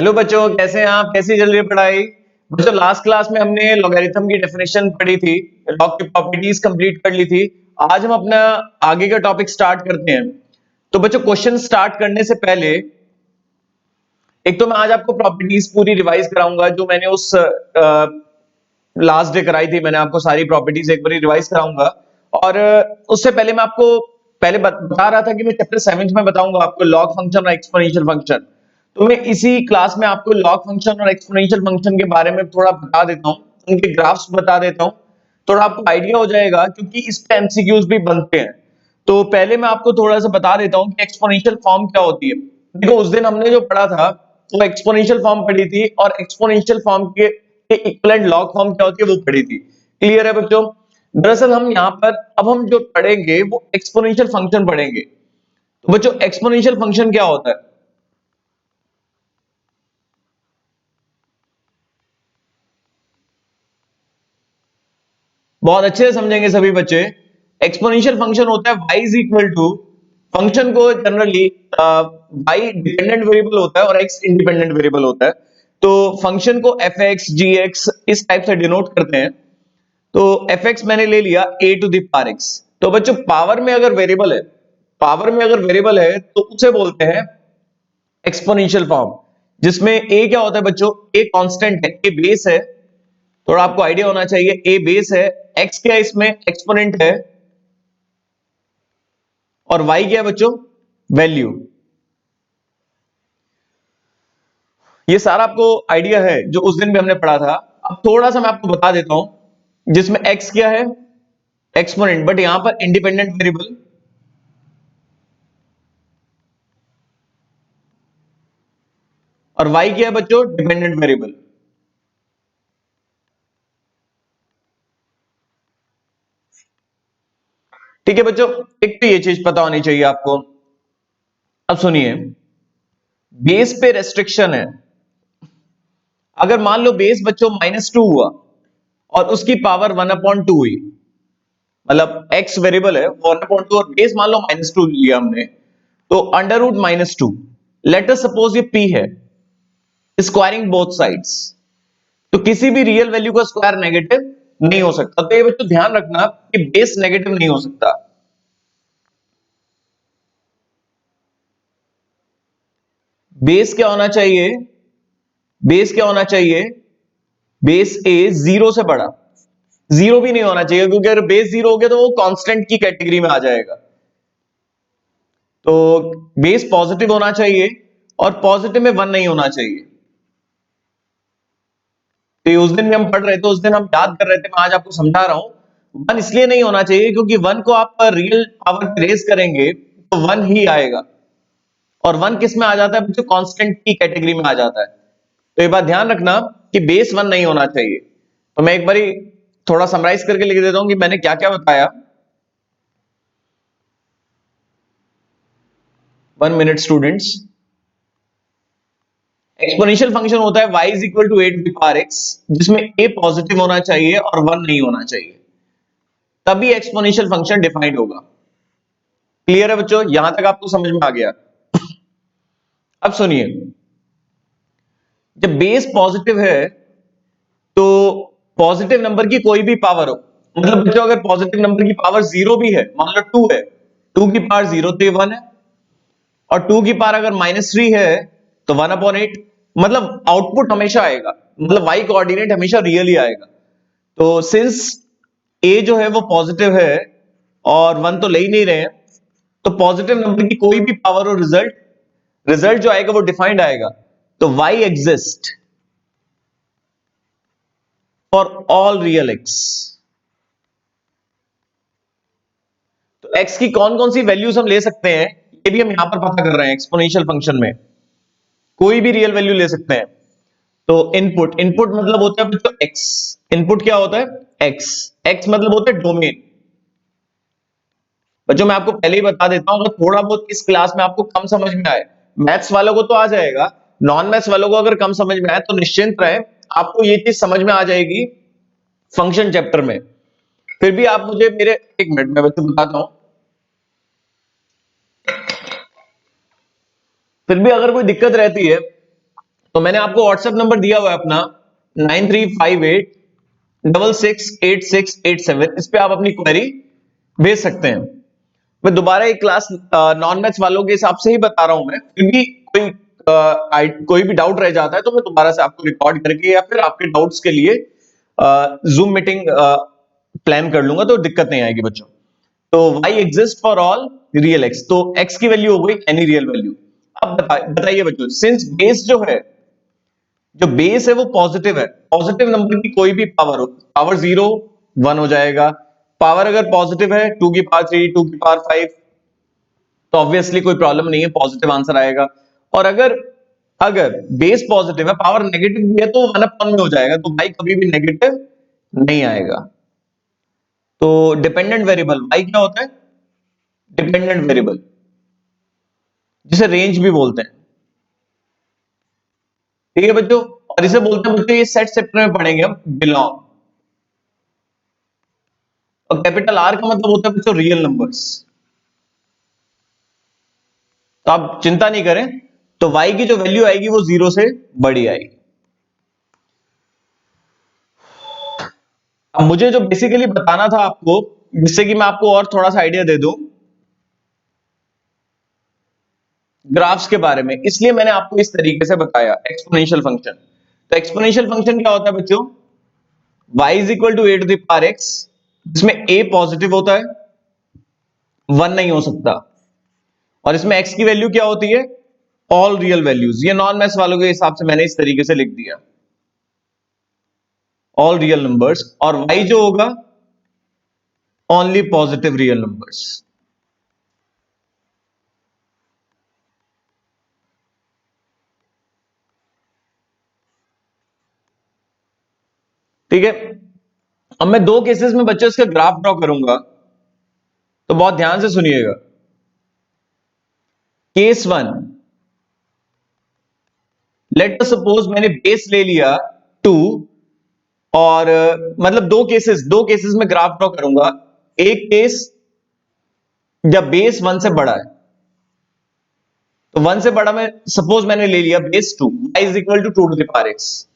Hello बच्चों, कैसे हैं आप? कैसी चल रही है पढ़ाई? बच्चों, लास्ट क्लास में हमने लॉगरिथम की डेफिनेशन पढ़ी थी, लॉग की प्रॉपर्टीज कंप्लीट कर ली थी। आज हम अपना आगे का टॉपिक स्टार्ट करते हैं। तो बच्चों, क्वेश्चन स्टार्ट करने से पहले एक तो मैं आज आपको प्रॉपर्टीज पूरी रिवाइज कराऊंगा जो मैंने उस लास्ट डे कराई थी। मैंने आपको सारी प्रॉपर्टीज एक बार रिवाइज कराऊंगा। और उससे पहले मैं आपको पहले बता रहा था कि मैं चैप्टर 7 में बताऊंगा आपको लॉग फंक्शन और एक्सपोनेंशियल फंक्शन। तो मैं इसी क्लास में आपको लॉग फंक्शन और एक्सपोनेंशियल फंक्शन के बारे में थोड़ा बता देता हूँ, उनके ग्राफ्स बता देता हूँ, थोड़ा आपको आइडिया हो जाएगा क्योंकि इस पे एमसीक्यूज भी बनते हैं। तो पहले मैं आपको थोड़ा सा बता देता हूँ कि एक्सपोनेंशियल फॉर्म क्या होती है। देखो, उस दिन हमने जो पढ़ा था वो एक्सपोनेंशियल फॉर्म पढ़ी थी, और एक्सपोनेंशियल फॉर्म के इक्विवेलेंट लॉग फॉर्म क्या होती है वो पढ़ी थी। क्लियर है बच्चों? दरअसल हम यहाँ पर अब हम जो पढ़ेंगे वो एक्सपोनेंशियल फंक्शन पढ़ेंगे। तो बच्चों, एक्सपोनेंशियल फंक्शन क्या होता है? बहुत अच्छे से समझेंगे सभी बच्चे। एक्सपोनेंशियल फंक्शन होता है y is equal to, function को जनरली y डिपेंडेंट वेरिएबल होता है और x इंडिपेंडेंट वेरिएबल होता है। तो फंक्शन को fx gx इस टाइप से डिनोट करते हैं। तो fx मैंने ले लिया a to the power x। तो बच्चों, पावर में अगर वेरिएबल है, पावर में अगर वेरिएबल है तो उसे बोलते हैं एक्सपोनेंशियल फॉर्म, जिसमें a क्या होता है बच्चों? a कांस्टेंट है, a बेस है। थोड़ा आपको आइडिया होना चाहिए, a बेस है, x क्या है इसमें? एक्सपोनेंट है, और y क्या है बच्चों? वैल्यू। ये सारा आपको आइडिया है जो उस दिन भी हमने पढ़ा था। अब थोड़ा सा मैं आपको बता देता हूं, जिसमें x क्या है? एक्सपोनेंट, बट यहां पर इंडिपेंडेंट वेरिएबल, और y क्या है बच्चों? Dependent variable. ठीक है बच्चों, एक तो ये चीज पता होनी चाहिए आपको। अब सुनिए, बेस पे रेस्ट्रिक्शन है। अगर मान लो बेस बच्चों -2 हुआ और उसकी पावर 1/2 हुई, मतलब x वेरिएबल है 1/2 और बेस मान लो -2 लिया हमने, तो under root -2। Let us suppose ये p है, स्क्वायरिंग बोथ साइड्स, तो किसी भी रियल वैल्यू का स्क्वायर नेगेटिव नहीं हो सकता। तो ये बच्चों ध्यान रखना कि बेस नेगेटिव नहीं हो सकता। बेस क्या होना चाहिए? बेस क्या होना चाहिए? बेस ए 0 से बड़ा, 0 भी नहीं होना चाहिए, क्योंकि अगर बेस 0 हो गया तो वो कांस्टेंट की कैटेगरी में आ जाएगा। तो बेस पॉजिटिव होना चाहिए, और पॉजिटिव में 1 नहीं होना चाहिए। तो उस दिन भी हम पढ़ रहे थे, उस दिन हम याद कर रहे थे, मैं आज आपको समझा रहा हूं। 1 इसलिए नहीं होना चाहिए क्योंकि 1 को आप रियल पावर रेज करेंगे तो 1 ही आएगा, और 1 किस में आ जाता है बच्चों? कांस्टेंट की कैटेगरी में आ जाता है। तो ये बात ध्यान रखना कि बेस 1 नहीं होना चाहिए। तो मैं एक बारी थोड़ा समराइज करके लिख देता हूं कि मैंने क्या क्या बताया। 1 मिनट स्टूडेंट्स। एक्सपोनेंशियल फंक्शन होता है y is equal to 8 to the power x, जिसमें a पॉजिटिव होना चाहिए और 1 नहीं होना चाहिए, तभी एक्सपोनेंशियल फंक्शन डिफाइंड होगा। क्लियर है बच्चों? यहां तक आपको समझ में आ गया? अब सुनिए, जब बेस पॉजिटिव है तो पॉजिटिव नंबर की कोई भी पावर हो, मतलब बच्चों अगर पॉजिटिव नंबर की पावर 0 भी है, मान लो 2 है, 2 की पावर 0 तो ये 1 है, और 2 की पावर अगर -3 है तो 1/8। मतलब आउटपुट हमेशा आएगा, मतलब y कोऑर्डिनेट हमेशा रियल ही आएगा। तो सिंस a जो है वो पॉजिटिव है और 1 तो ले ही नहीं रहे हैं, तो पॉजिटिव नंबर की कोई भी पावर और रिजल्ट, रिजल्ट जो आएगा वो डिफाइंड आएगा। तो y exist for all real x। तो x की कौन कौन सी वैल्यूज हम ले सकते हैं, ये भी हम यहां पर पता कर रहे हैं। एक्सपोनेंशियल फंक्शन में कोई भी रियल वैल्यू ले सकते हैं। तो इनपुट, इनपुट मतलब होता है बच्चों x। इनपुट क्या होता है? x। x मतलब होता है डोमेन। बच्चों मैं आपको पहले ही बता देता हूं, अगर थोड़ा बहुत इस क्लास में आपको कम समझ में आए, मैथ्स वालों को तो आ जाएगा, नॉन मैथ्स वालों को अगर कम समझ में आए तो निश्चिंत रहे, आपको ये चीज समझ में आ जाएगी फंक्शन चैप्टर में। फिर भी आप मुझे मेरे, 1 मिनट मैं बच्चों बताता हूं, फिर भी अगर कोई दिक्कत रहती है तो मैंने आपको व्हाट्सएप नंबर दिया हुआ है अपना 9358668687, इस पे आप अपनी क्वेरी भेज सकते हैं। मैं दोबारा एक क्लास नॉन मैथ्स वालों के हिसाब से ही बता रहा हूं, मैं फिर भी कोई भी डाउट रह जाता है तो मैं दोबारा से आपको रिकॉर्ड करके या फिर आपके डाउट्स के लिए जूम मीटिंग प्लान कर लूंगा, तो दिक्कत नहीं आएगी बच्चों। तो y exist for all real x, तो x की वैल्यू हो गई एनी रियल वैल्यू। अब बताइए बच्चों, सिंस बेस जो बेस है वो पॉजिटिव है, पॉजिटिव नंबर की कोई भी पावर हो, पावर 0 1 हो जाएगा, पावर अगर पॉजिटिव है 2 की पावर 3 2 की पावर 5, तो ऑब्वियसली कोई प्रॉब्लम नहीं है, पॉजिटिव आंसर आएगा। और अगर अगर बेस पॉजिटिव है, पावर नेगेटिव भी है, तो 1 में हो जाएगा, तो भाई कभी भी नेगेटिव नहीं आएगा। तो डिपेंडेंट वेरिएबल y क्या होता है? डिपेंडेंट वेरिएबल, जिसे रेंज भी बोलते हैं। ठीक है बच्चों, और इसे बोलते हैं बच्चों, ये सेट चैप्टर में पढ़ेंगे हम, बिलोंग। और कैपिटल आर का मतलब होता है बच्चों रियल नंबर्स। तो आप चिंता नहीं करें, तो y की जो वैल्यू आएगी वो 0 से बड़ी आएगी। अब मुझे जो बेसिकली बताना था आपको, जिससे कि मैं आपको और थोड़ा सा आइडिया दे दूं ग्राफ्स के बारे में, इसलिए मैंने आपको इस तरीके से बताया एक्सपोनेंशियल फंक्शन। तो एक्सपोनेंशियल फंक्शन क्या होता है बच्चों? y is equal to A to the power x, जिसमें a पॉजिटिव होता है, 1 नहीं हो सकता, और इसमें x की वैल्यू क्या होती है? All real values. ये नॉन मैथ्स वालों के हिसाब से मैंने इस तरीके से लिख दिया, ऑल रियल नंबर्स, और y जो होगा ओनली पॉजिटिव रियल नंबर्स। ठीक है, अब मैं दो केसेस में बच्चों इसका ग्राफ ड्रॉ करूंगा, तो बहुत ध्यान से सुनिएगा। केस 1, लेट सपोज मैंने बेस ले लिया 2, और मतलब दो केसेस में ग्राफ ड्रॉ करूंगा। एक केस जब बेस 1 से बड़ा है, तो 1 से बड़ा में सपोज मैंने ले लिया base 2, y is equal to 2 to the power x।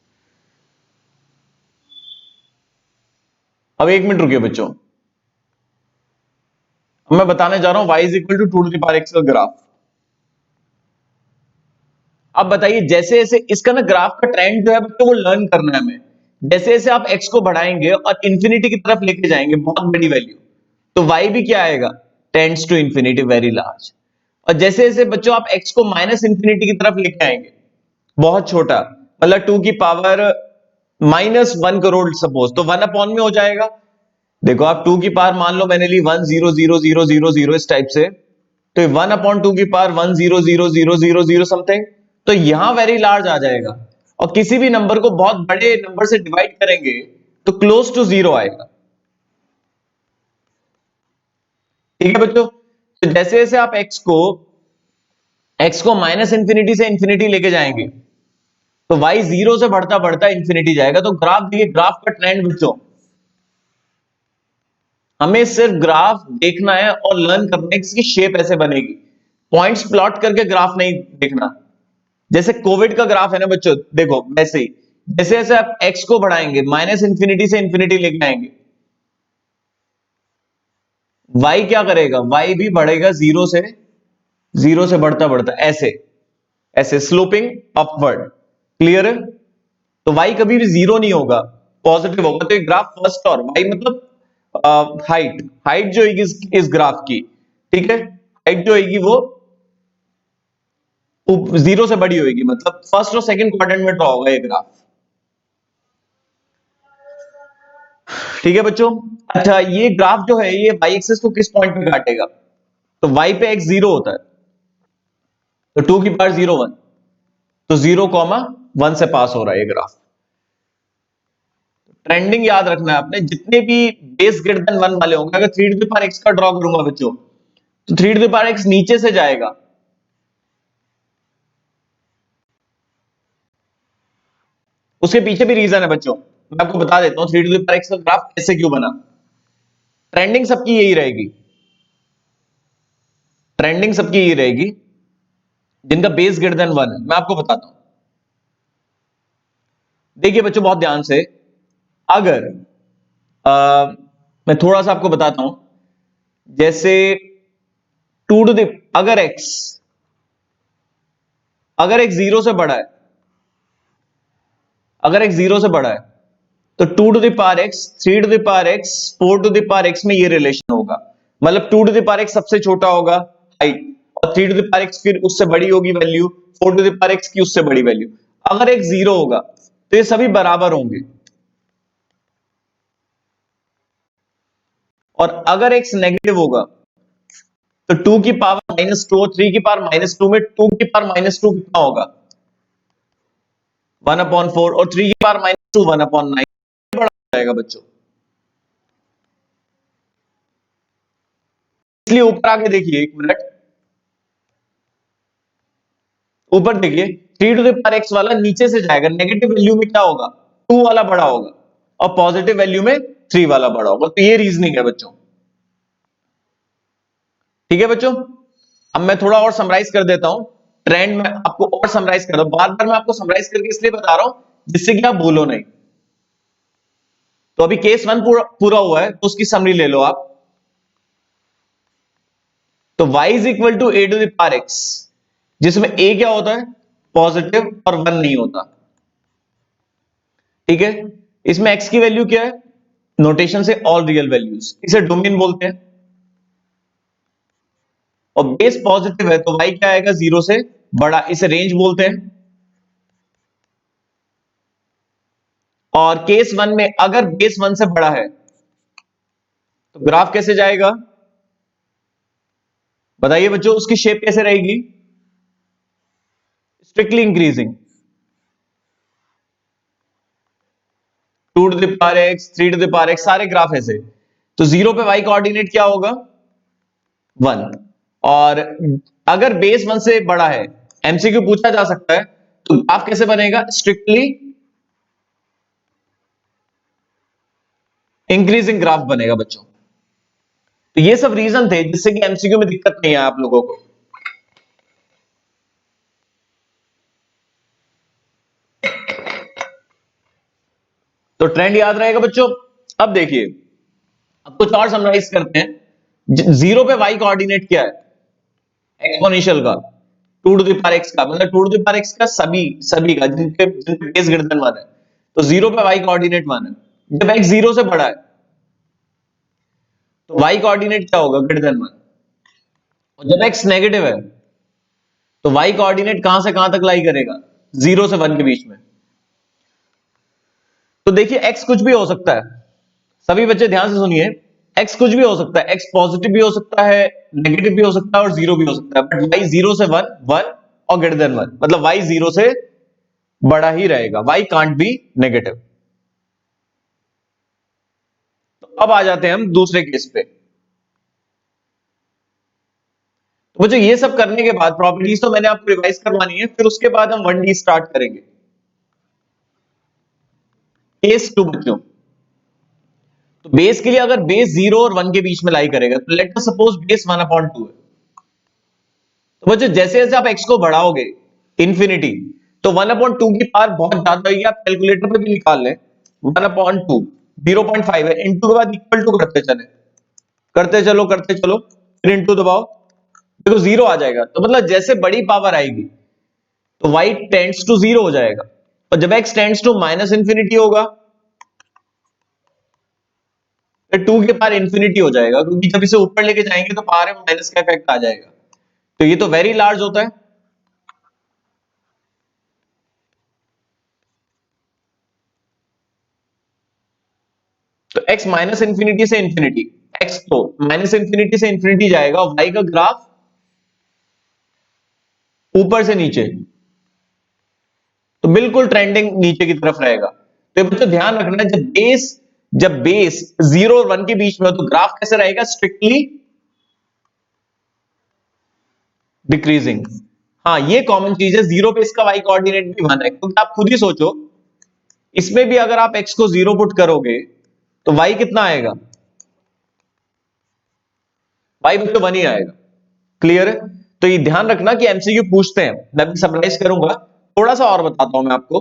अब एक मिनट रुकिए बच्चों, मैं बताने जा रहा हूं y is equal to 2 to the power x का ग्राफ। अब बताइए, जैसे जैसे इसका ना ग्राफ का ट्रेंड जो है बच्चों वो लर्न करना है हमें। जैसे जैसे आप x को बढ़ाएंगे और इंफिनिटी की तरफ लेके जाएंगे, बहुत बड़ी वैल्यू, तो y भी क्या आएगा? Tends to infinity, very large. और जैसे जैसे बच्चों आप x को माइनस इंफिनिटी की तरफ लेके आएंगे, बहुत छोटा, मतलब 2 की पावर -1 करोड़ सपोज, तो 1 अपॉन में हो जाएगा। देखो आप 2 की पावर मान लो मैंने ली 1 0 0 0 0 0 इस टाइप से, तो 1/2 की पावर 1 0 0 0 0 0 समथिंग, तो यहां वेरी लार्ज आ जाएगा। और किसी भी नंबर को बहुत बड़े नंबर से डिवाइड करेंगे तो क्लोज टू 0 आएगा। ठीक है बच्चों, तो जैसे जैसे आप x को माइनस इंफिनिटी से इंफिनिटी लेके जाएंगे, तो y 0 से बढ़ता बढ़ता इंफिनिटी जाएगा। तो ग्राफ देखिए, ग्राफ का ट्रेंड बच्चों, हमें सिर्फ ग्राफ देखना है और लर्न करना है कि इसकी शेप ऐसे बनेगी, पॉइंट्स प्लॉट करके ग्राफ नहीं देखना। जैसे कोविड का ग्राफ है ना बच्चों, देखो वैसे ही, जैसे जैसे आप x को बढ़ाएंगे, माइनस इंफिनिटी से इंफिनिटी लेके आएंगे, y क्या करेगा? y भी बढ़ेगा, जीरो से बढ़ता बढ़ता ऐसे ऐसे स्लोपिंग अपवर्ड। क्लियर है? तो y कभी भी 0 नहीं होगा, पॉजिटिव होगा। तो ये ग्राफ फर्स्ट, और y मतलब हाइट, हाइट जो होगी इस ग्राफ की, ठीक है, हाइट जो होगी वो 0 से बड़ी होगी, मतलब फर्स्ट और सेकंड क्वाड्रेंट में ड्रॉ होगा ये ग्राफ। ठीक है बच्चों, अच्छा ये ग्राफ जो है ये y एक्सिस को किस पॉइंट पे काटेगा? तो y पे x 0 होता है, तो 2 की पावर 0 1, तो 0, 1 से पास हो रहा है ये ग्राफ। ट्रेंडिंग याद रखना है आपने, जितने भी बेस ग्रेटर देन 1 वाले होंगे, अगर 3 टू द पावर x का ड्रॉ करूंगा बच्चों, तो 3 टू द पावर x नीचे से जाएगा। उसके पीछे भी रीजन है बच्चों, मैं आपको बता देता हूं 3 टू द पावर x का ग्राफ कैसे क्यों बना। ट्रेंडिंग सबकी यही रहेगी, ट्रेंडिंग सबकी यही रहेगी जिनका बेस ग्रेटर देन 1 है, मैं आपको बताता हूं। देखिए बच्चों बहुत ध्यान से, अगर मैं थोड़ा सा आपको बताता हूं, जैसे टू टू द अगर एक्स जीरो से बड़ा है, अगर एक्स जीरो से बड़ा है, तो two to the power x, three to the power x, four to the power x में ये रिलेशन होगा। मतलब two to the power x सबसे छोटा होगा हाइट, और three to the power x फिर उससे बड़ी होगी value, four to the power x की उससे बड़ी वैल्यू। अगर एक्स जीरो होगा तो ये सभी बराबर होंगे, और अगर एक्स नेगेटिव होगा तो टू की पावर माइनस टू और थ्री की पावर माइनस टू में टू की पावर माइनस टू कितना होगा, वन अपॉन फोर, और थ्री की power minus two one upon nine, बड़ा हो जाएगा बच्चों। इसलिए ऊपर आके देखिए, एक मिनट ऊपर देखिए, three to the power x वाला नीचे से जाएगा, नेगेटिव वैल्यू में क्या होगा, टू वाला बड़ा होगा, और पॉजिटिव वैल्यू में थ्री वाला बड़ा होगा। तो ये रीजनिंग है बच्चों, ठीक है बच्चों। अब मैं थोड़ा और समराइज कर देता हूं, ट्रेंड में आपको और समराइज कर रहा हूं, बार बार मैं आपको समराइज करके इसलिए बता रहा हूं जिससे कि आप भूलो नहीं। तो अभी केस वन पूरा हुआ है, तो उसकी समरी ले लो आप। तो y is equal to A to the power x, जिसमें a क्या होता है, पॉजिटिव, और वन नहीं होता, ठीक है। इसमें x की वैल्यू क्या है, नोटेशन से ऑल रियल वैल्यूज, इसे डोमेन बोलते हैं, और बेस पॉजिटिव है तो y क्या आएगा, जीरो से बड़ा, इसे रेंज बोलते हैं। और केस वन में अगर बेस वन से बड़ा है तो ग्राफ कैसे जाएगा, बताइए बच्चों, उसकी शेप कैसे रहेगी, strictly increasing, two to the power x, three to the power x, सारे ग्राफ ऐसे। तो जीरो पे y कोऑर्डिनेट क्या होगा, वन। और अगर बेस वन से बड़ा है, एमसीक्यू पूछा जा सकता है, तो ग्राफ कैसे बनेगा, स्ट्रिक्टली इंक्रीजिंग ग्राफ बनेगा बच्चों। तो ये सब रीजन थे जिससे कि एमसीक्यू में दिक्कत नहीं है आप लोगों को। तो ट्रेंड याद रहेगा बच्चों। अब देखिए, अब कुछ और समराइज करते हैं। जीरो पे वाई कोऑर्डिनेट क्या है, एक्सपोनेंशियल का, two to the power x का, मतलब two to the power x का सभी सभी का, जिनके जिनके बेस ग्रेटर देन वन है। तो जीरो पे वाई कोऑर्डिनेट वन है, जब एक्स जीरो से बड़ा है तो वाई कोऑर्डिनेट क्या होगा, ग्रेटर देन वन। और जब एक्स नेगेटिव है तो वाई कोऑर्डिनेट कहां से कहां तक लाई करेगा, जीरो से वन के बीच में। तो देखिए एक्स कुछ भी हो सकता है, सभी बच्चे ध्यान से सुनिए, एक्स कुछ भी हो सकता है, एक्स पॉजिटिव भी हो सकता है, नेगेटिव भी हो सकता है, और जीरो भी हो सकता है, बट वाई जीरो से वन, वन और ग्रेटर देन वन, मतलब वाई जीरो से बड़ा ही रहेगा, वाई कांट बी नेगेटिव। तो अब आ जाते हैं हम दूसरे केस पे। तो बच्चों ये सब करने के बाद प्रॉपर्टीज तो मैंने आपको रिवाइज करवानी है, फिर उसके बाद हम 1D स्टार्ट करेंगे। केस टू बच्चों, तो बेस के लिए अगर बेस जीरो और वन के बीच में लाई करेगा, तो late us suppose base one upon two है। तो बच्चों जैसे जैसे आप एक्स को बढ़ाओगे इंफिनिटी, तो वन अपॉन टू की पावर बहुत ज्यादा होगी, आप कैलकुलेटर पे भी निकाल लें, वन अपॉन टू 0.5 है, इंटू के बाद इक्वल टू करते चले, करते चलो करते चलो, फिर इंटू दबाओ, देखो जीरो आ जाएगा। तो मतलब जैसे बड़ी पावर आएगी तो y टेंड्स टू जीरो हो जाएगा, और जब x tends to minus infinity होगा तो टू के पावर इंफिनिटी हो जाएगा, क्योंकि जब इसे ऊपर लेके जाएंगे तो पावर में माइनस का इफेक्ट आ जाएगा। तो ये तो वेरी लार्ज होता है। तो x माइनस इंफिनिटी से इंफिनिटी, x तो माइनस इंफिनिटी से इंफिनिटी जाएगा, और y का ग्राफ ऊपर से नीचे, तो बिल्कुल ट्रेंडिंग नीचे की तरफ रहेगा। तो बच्चों ध्यान रखना, जब बेस जीरो और वन के बीच में हो तो ग्राफ कैसे रहेगा, स्ट्रिक्टली डिक्रीजिंग। हाँ ये कॉमन चीज है, जीरो पे इसका y कोऑर्डिनेट भी वन है, क्योंकि आप खुद ही सोचो, इसमें भी अगर आप x को जीरो पुट करोगे तो y कितना आएगा, y बच्चों वन ही आएगा। क्लियर है। तो ये ध्यान रखना कि एमसीक्यू पूछते हैं, मैं भी समराइज करूंगा, थोड़ा सा और बताता हूं मैं आपको।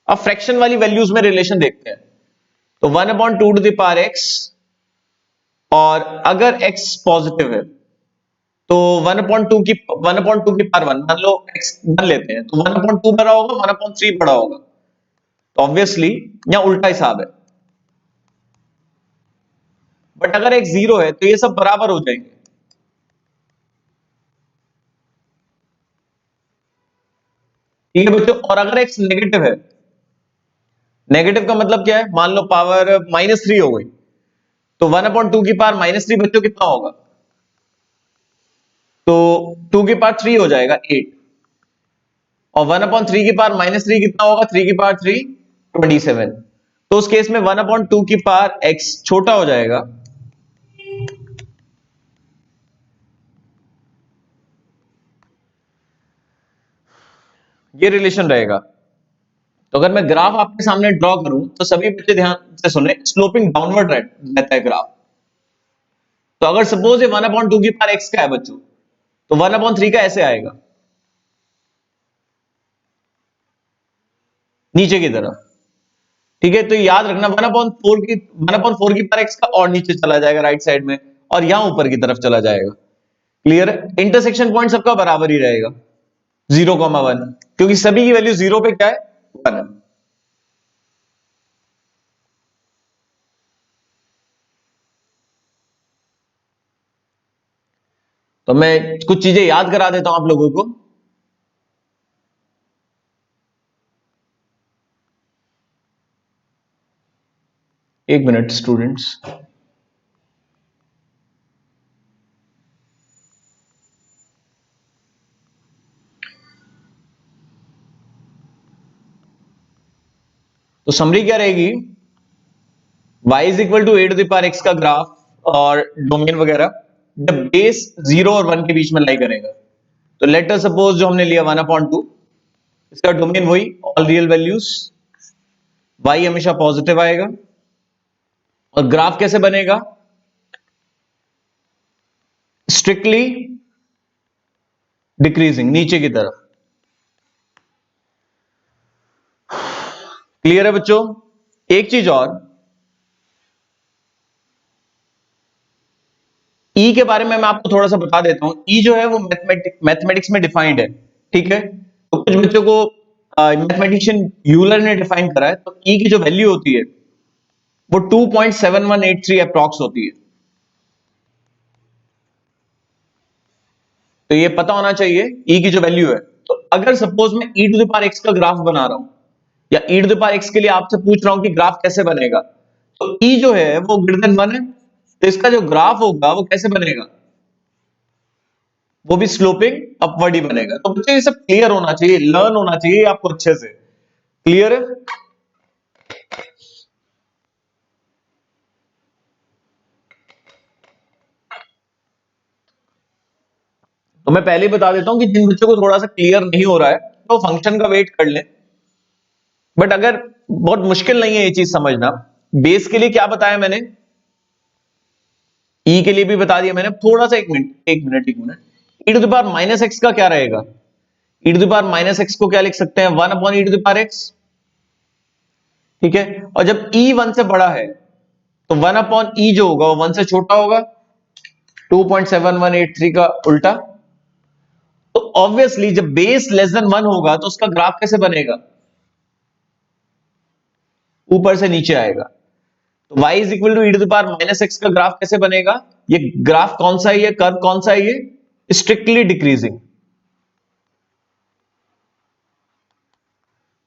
अब फ्रैक्शन वाली वैल्यूज में रिलेशन देखते हैं। तो 1/2 और अगर x पॉजिटिव है तो 1/2 की पावर 1, मान लो x 1 लेते हैं तो 1/2 बड़ा होगा, 1/3 बड़ा होगा। तो ऑब्वियसली यहां उल्टा हिसाब है। बट अगर x 0 है तो ये सब बराबर हो जाएंगे। ठीक है बच्चों, और अगर x नेगेटिव है, नेगेटिव का मतलब क्या है, मान लो पावर -3 हो गई, तो 1/2 की पावर -3 बच्चों कितना होगा, तो 2 की पावर 3 हो जाएगा 8, और 1/3 की पावर -3 कितना होगा, 3 की पावर 3 27। तो उस केस में 1/2 की पावर x छोटा हो जाएगा, ये रिलेशन रहेगा। तो अगर मैं ग्राफ आपके सामने ड्रॉ करूं तो सभी बच्चे ध्यान से सुने, स्लोपिंग डाउनवर्ड रहता है ग्राफ। तो अगर सपोज ये 1/2 की पावर x का है बच्चों, तो 1/3 का ऐसे आएगा नीचे की तरफ। ठीक है, तो याद रखना 1/4 की पावर x का और नीचे चला जाएगा राइट साइड में, और यहां ऊपर की तरफ चला जाएगा। क्लियर है? इंटरसेक्शन पॉइंट सबका बराबर ही रहेगा 0,1, क्योंकि सभी की वैल्यू 0 पे क्या है, 1 है। तो मैं कुछ चीजें याद करा देता हूं आप लोगों को। एक मिनट स्टूडेंट्स। तो समरी क्या रहेगी, y is equal to a⁴x का ग्राफ और डोमेन वगैरह जब बेस 0 और 1 के बीच में लाई करेगा। तो लेट अस सपोज जो हमने लिया 1/2, इसका डोमेन वही ऑल रियल वैल्यूज, y हमेशा पॉजिटिव आएगा, और ग्राफ कैसे बनेगा, स्ट्रिक्टली डिक्रीजिंग नीचे की तरफ। क्लियर है बच्चों? एक चीज और, ई के बारे में मैं आपको थोड़ा सा बता देता हूं। ई जो है वो मैथमेटिक्स में डिफाइंड है। ठीक है, तो कुछ बच्चों को मैथमेटिशियन यूलर ने डिफाइन करा है। तो ई की जो वैल्यू होती है वो 2.7183 अप्रॉक्स होती है। तो ये पता होना चाहिए ई की जो वैल्यू है। तो अगर सपोज मैं e⁴x का ग्राफ बना रहा हूं, या e⁴x के लिए आपसे पूछ रहा हूं कि ग्राफ कैसे बनेगा, तो ई जो है वो ग्रेटर देन 1 है, तो इसका जो ग्राफ होगा वो कैसे बनेगा, वो भी स्लोपिंग अपवर्ड ही बनेगा। तो बच्चे ये सब क्लियर होना चाहिए, लर्न होना चाहिए आपको अच्छे से। क्लियर है? तो मैं पहले ही बता देता हूं कि जिन बच्चों को थोड़ा सा क्लियर नहीं हो रहा है तो फंक्शन का वेट कर लें। बट अगर बहुत मुश्किल नहीं है ये चीज समझना, बेस के लिए क्या बताया मैंने, ई के लिए भी बता दिया मैंने। थोड़ा सा एक मिनट, e⁻x का क्या रहेगा, e⁻x को क्या लिख सकते हैं, 1/e⁻x। ठीक है, और जब e 1 से बड़ा है तो 1/e जो होगा वो 1 से छोटा होगा, 2.7183 का उल्टा। तो ऑब्वियसली जब बेस लेस देन 1 होगा तो उसका ग्राफ कैसे बनेगा, ऊपर से नीचे आएगा। तो y is equal to e⁻x का ग्राफ कैसे बनेगा, ये ग्राफ कौन सा है, ये कर्व कौन सा है, ये स्ट्रिक्टली डिक्रीजिंग।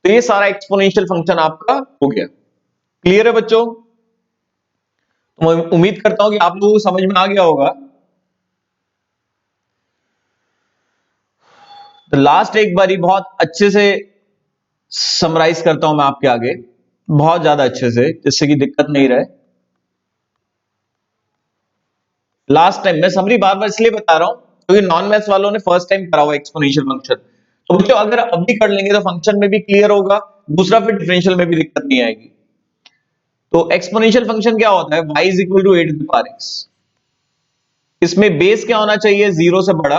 तो ये सारा एक्सपोनेंशियल फंक्शन आपका हो गया। क्लियर है बच्चों? तो मैं उम्मीद करता हूं कि आप लोगों को समझ में आ गया होगा। तो लास्ट एक बारी बहुत अच्छे से समराइज करता हूं मैं आपके आगे, बहुत ज्यादा अच्छे से, जिससे कि दिक्कत नहीं रहे। लास्ट टाइम मैं समरी बार बार इसलिए बता रहा हूं क्योंकि नॉन मैथ्स वालों ने फर्स्ट टाइम करा हुआ एक्सपोनेंशियल फंक्शन। तो बच्चों अगर अब भी कर लेंगे तो फंक्शन में भी क्लियर होगा, दूसरा फिर डिफरेंशियल में भी दिक्कत नहीं आएगी। तो एक्सपोनेंशियल फंक्शन क्या होता है, y is equal to a⁴x। इसमें बेस क्या होना चाहिए, 0 से बड़ा,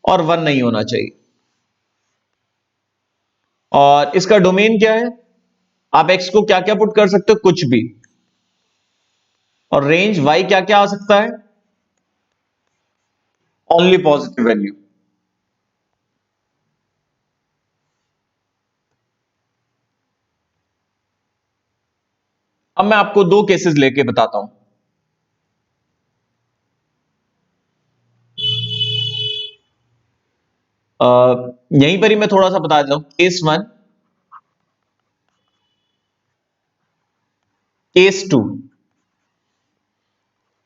और 1 नहीं होना चाहिए। और इसका डोमेन क्या है, आप x को क्या क्या पुट कर सकते हो, कुछ भी। और रेंज y क्या क्या आ सकता है, ओनली पॉजिटिव वैल्यू। अब मैं आपको दो केसेस लेके बताता हूं। यहीं पर ही मैं थोड़ा सा बता देता हूं। Case one, case two.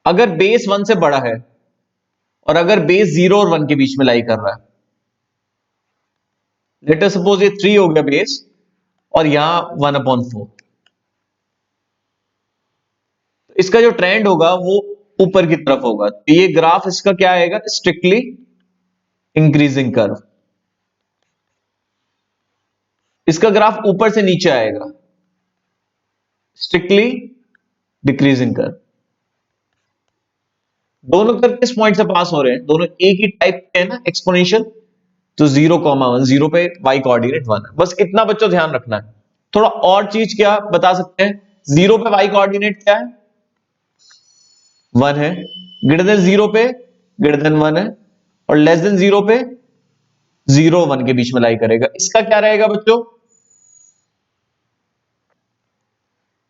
अगर बेस वन से बड़ा है और अगर बेस जीरो और वन के बीच में लाई कर रहा है, लेट अस सपोज ये थ्री हो गया बेस और यहां 1/4, इसका जो ट्रेंड होगा वो ऊपर की तरफ होगा। तो ये ग्राफ इसका क्या आएगा, स्ट्रिक्टली इंक्रीजिंग कर्व। इसका ग्राफ ऊपर से नीचे आएगा, स्ट्रिक्टली डिक्रीजिंग कर्व। दोनों कर्व किस पॉइंट से पास हो रहे हैं, दोनों एक ही टाइप के हैं ना, एक्सपोनेंशियल। तो 0,1, जीरो पे वाई कोऑर्डिनेट 1 है। बस इतना बच्चों ध्यान रखना है। थोड़ा और चीज क्या बता सकते हैं, जीरो पे वाई कोऑर्डिनेट क्या है, 1 है। ग्रेटर देन जीरो पे ग्रेटर देन 1 है। और लेस देन जीरो पे 0 1 के बीच में लाई करेगा। इसका क्या रहेगा बच्चों,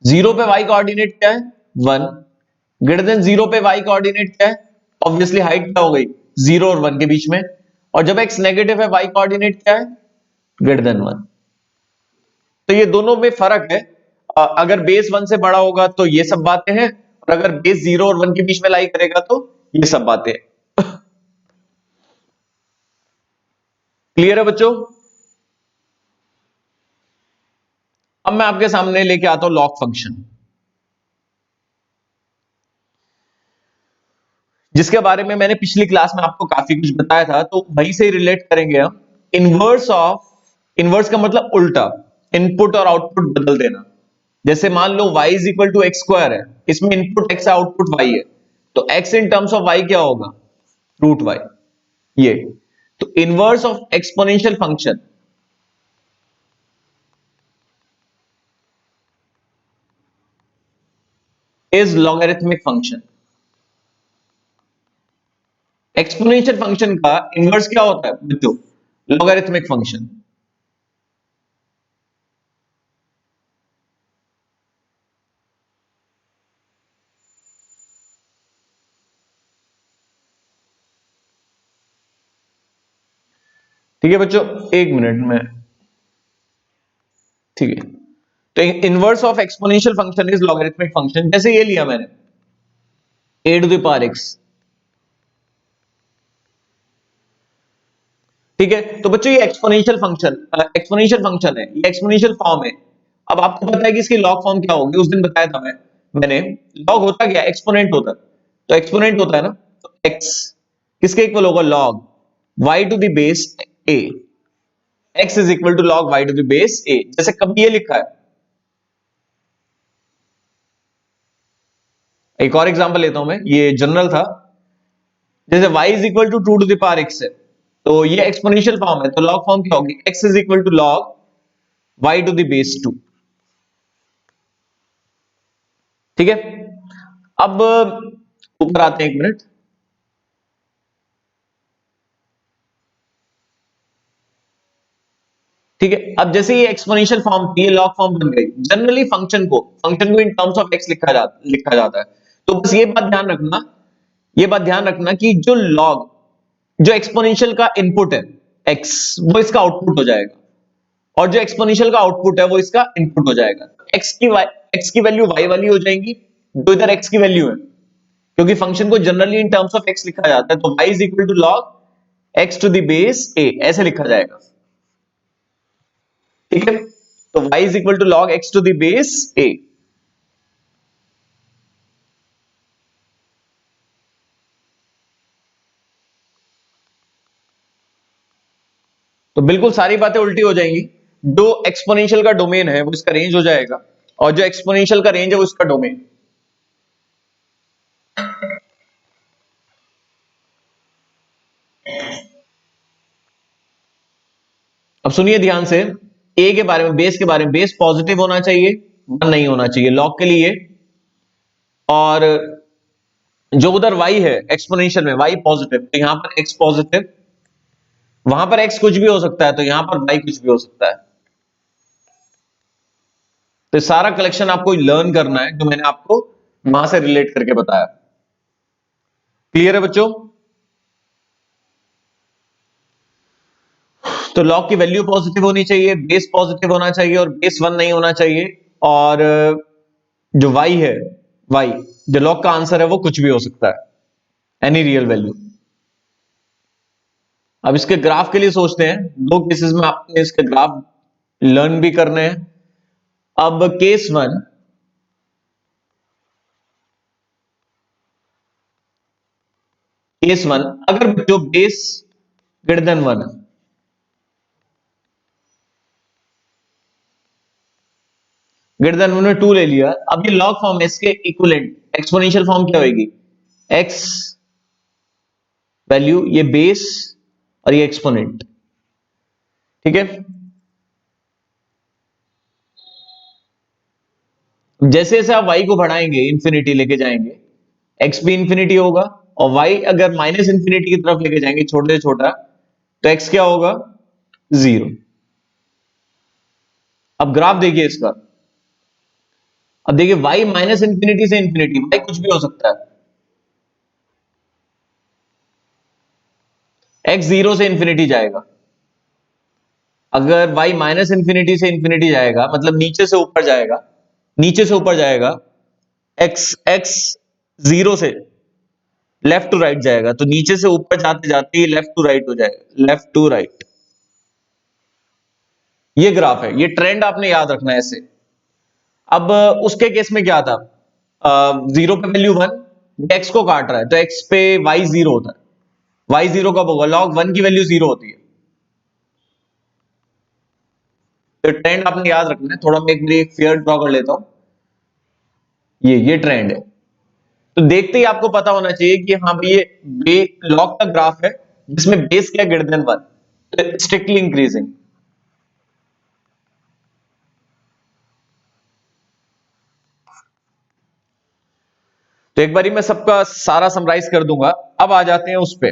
जीरो पे वाई कोऑर्डिनेट क्या है, 1। ग्रेटर देन जीरो पे वाई कोऑर्डिनेट क्या है, ऑब्वियसली हाइट क्या हो गई, 0 और 1 के बीच में। और जब एक्स नेगेटिव है, वाई कोऑर्डिनेट क्या है, ग्रेटर देन 1। तो ये दोनों में फर्क है। अगर बेस 1 से बड़ा होगा तो ये सब बातें हैं, और अगर बेस 0 और 1 के बीच में लाई करेगा तो ये सब बातें हैं। क्लियर है बच्चों। अब मैं आपके सामने लेके आता हूं लॉग फंक्शन, जिसके बारे में मैंने पिछली क्लास में आपको काफी कुछ बताया था, तो वहीं से रिलेट करेंगे हम। इनवर्स का मतलब उल्टा, इनपुट और आउटपुट बदल देना। जैसे मान लो y is equal to x square है, इसमें इनपुट x है, आउटपुट y है। तो x in terms of y क्या होगा, रूट y। ये तो inverse of exponential function is logarithmic function. Exponential function का इनवर्स क्या होता है बच्चों, लॉगरिथमिक फंक्शन। ठीक है बच्चों, एक मिनट में। ठीक है, तो inverse of exponential function is logarithmic function. जैसे ये लिया मैंने a to the power x। ठीक है, तो बच्चों ये एक्सपोनेंशियल फंक्शन है, ये एक्सपोनेंशियल फॉर्म है। अब आपको पता है कि इसकी लॉग फॉर्म क्या होगी, उस दिन बताया था मैंने। लॉग होता क्या, एक्सपोनेंट होता है। तो एक्सपोनेंट होता है ना, तो x किसके इक्वल होगा, log y to the base a। x is equal to log y to the base a। जैसे कभी ये लिखा है, एक और एग्जांपल लेता हूं मैं, ये जनरल था। जैसे y is equal to 2 to the power x है, तो ये एक्सपोनेंशियल फॉर्म है, तो लॉग फॉर्म क्या होगी, x is equal to log y to the base 2। ठीक है, अब ऊपर आते हैं, एक मिनट। ठीक है, अब जैसे ये एक्सपोनेंशियल फॉर्म थी, ये लॉग फॉर्म बन गई। जनरली फंक्शन को इन टर्म्स ऑफ एक्स लिखा जाता है। तो बस ये बात ध्यान रखना कि जो एक्सपोनेंशियल का इनपुट है एक्स, वो इसका आउटपुट हो जाएगा। और जो एक्सपोनेंशियल का आउटपुट है वो इसका इनपुट हो जाएगा। एक्स की वैल्यू वाई वाली हो जाएंगी, जो इधर एक्स की वैल्यू है। क्योंकि फंक्शन को generally in terms of x लिखा जाता है, तो y is equal to log x to the base a, ऐसे लिखा जाएगा। ठीक है, तो y is equal to log x to the base a. तो बिल्कुल सारी बातें उल्टी हो जाएंगी। जो एक्सपोनेंशियल का डोमेन है वो इसका रेंज हो जाएगा, और जो एक्सपोनेंशियल का रेंज है वो इसका डोमेन। अब सुनिए ध्यान से, ए के बारे में, बेस के बारे में, बेस पॉजिटिव होना चाहिए, 1 नहीं होना चाहिए लॉग के लिए। और जो उधर y है एक्सपोनेंशियल में, y पॉजिटिव, तो यहां पर x पॉजिटिव, वहां पर x कुछ भी हो सकता है, तो यहां पर y कुछ भी हो सकता है। तो सारा कलेक्शन आपको लर्न करना है, जो मैंने आपको वहां से रिलेट करके बताया। क्लियर है बच्चों? तो लॉग की वैल्यू पॉजिटिव होनी चाहिए, बेस पॉजिटिव होना चाहिए और बेस 1 नहीं होना चाहिए। और जो y है, y जो लॉग का आंसर है वो कुछ भी हो सकता है, एनी रियल वैल्यू। अब इसके ग्राफ के लिए सोचते हैं, दो केसेस में आपने इसके ग्राफ लर्न भी करने हैं। अब केस 1, अगर जो बेस ग्रेटर देन 1 है, ग्रेटर देन 1 में 2 ले लिया, अब ये लॉग फॉर्म है, इसके इक्विवेलेंट एक्सपोनेंशियल फॉर्म क्या होगी? x वैल्यू, ये बेस और ये एक्सपोनेंट। ठीक है, जैसे जैसे आप y को बढ़ाएंगे, इंफिनिटी लेके जाएंगे, x भी इंफिनिटी होगा, और y अगर माइनस इंफिनिटी की तरफ लेके जाएंगे, छोटे से छोटा, तो x क्या होगा? 0। अब ग्राफ देखिए इसका, अब देखिए y माइनस इंफिनिटी से इंफिनिटी, y कुछ भी हो सकता है, x 0 से इंफिनिटी जाएगा। अगर y माइनस इंफिनिटी से इंफिनिटी जाएगा, मतलब नीचे से ऊपर जाएगा, नीचे से ऊपर जाएगा, x 0 से लेफ्ट टू राइट जाएगा, तो नीचे से ऊपर जाते जाते ही लेफ्ट टू राइट हो जाएगा, लेफ्ट टू राइट। ये ग्राफ है, ये ट्रेंड आपने याद रखना है ऐसे। अब उसके केस में क्या था, 0 पे वैल्यू 1, x को काट रहा है, तो x पे y 0 होता है। y 0 कब होगा? लॉग 1 की वैल्यू 0 होती है। तो ट्रेंड आपने याद रखना है। थोड़ा मैं एक फियर ड्रॉ कर लेता हूं, ये ट्रेंड है। तो देखते ही आपको पता होना चाहिए कि हाँ भाई ये लॉग का ग्राफ है, जिसमें बेस क्या ग्रेटर देन 1, तो स्ट्रिक्टली इंक्रीजिंग। तो एक बारी मैं सबका सारा समराइज कर दूंगा। अब आ जाते हैं उस पे।